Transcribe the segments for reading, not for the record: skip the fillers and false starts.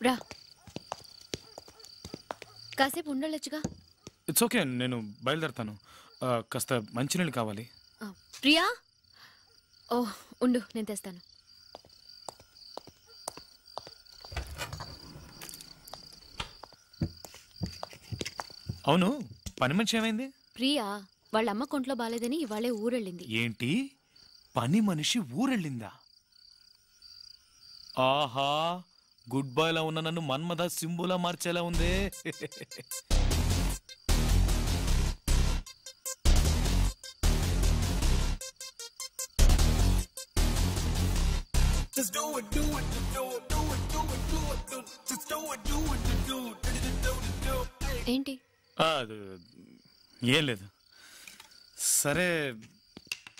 రా, కాసేపు ఉండొచ్చుగా. It's okay, నేను బయలుదేరుతాను. కాస్త మంచినీళ్ళు కావాలి. ప్రియా, ఓహ్ ఉండు, నేను తెస్తాను. అవును, పని మనిషి ఏమైంది? ప్రియా వాళ్ళ అమ్మ కొంట్లో బాలేదని ఇవాళే ఊరెళ్ళింది. ఏంటి, పని మనిషి ఊరెళ్ళిందా? ఆహా, గుడ్ బాయ్ లా ఉన్న నన్ను మన్మథ సింబులా మార్చేలా ఉందే. ఏంటి? ఏం లేదు. సరే,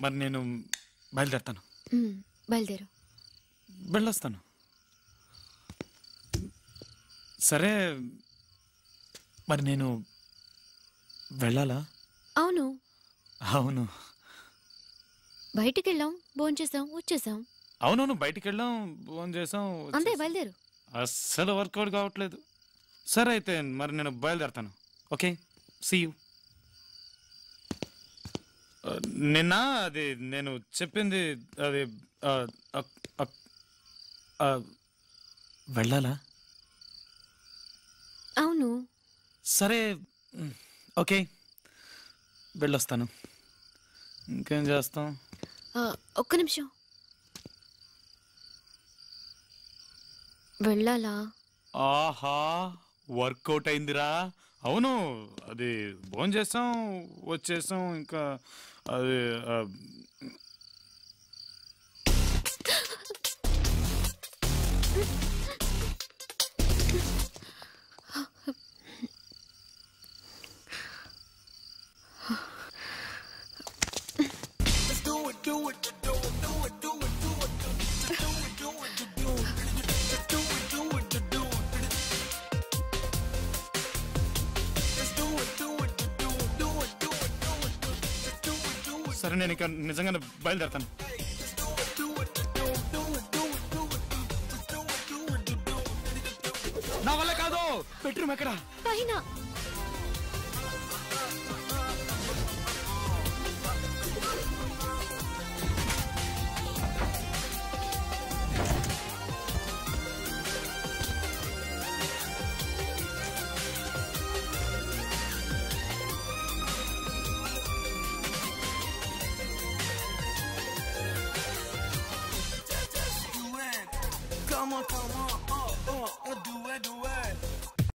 మరి నేను బయలుదేరుతాను. బయలుదేరు. వెళ్ళొస్తాను. సరే, మరి నేను వెళ్ళాలా? అవును. అవును, బయటికి వెళ్ళాం, భోంచేసాం, వచ్చేసాం. అవునవును, బయటికి వెళ్ళాం, ఫోన్ చేసాం, అంతే, బయలుదేరు. అస్సలు వర్కౌట్ కావట్లేదు. సరే అయితే మరి నేను బయలుదేరుతాను. Okay, see you. నిన్న అది నేను చెప్పింది అది వెళ్ళాలా? అవును. సరే, ఓకే, వెళ్ళొస్తాను. ఇంకేం చేస్తాం? ఒక్క నిమిషం. వెళ్ళాలా? ఆహా, వర్కౌట్ అయిందిరా. అవును, అది భోజనం చేసాం, వచ్చేసాం. ఇంకా అది సరే, నేను ఇక నిజంగానే బయలుదేరుతాను. నా వల్ల కాదు. బెడ్రూమ్ ఎక్కడ? పైన. Come on, come on,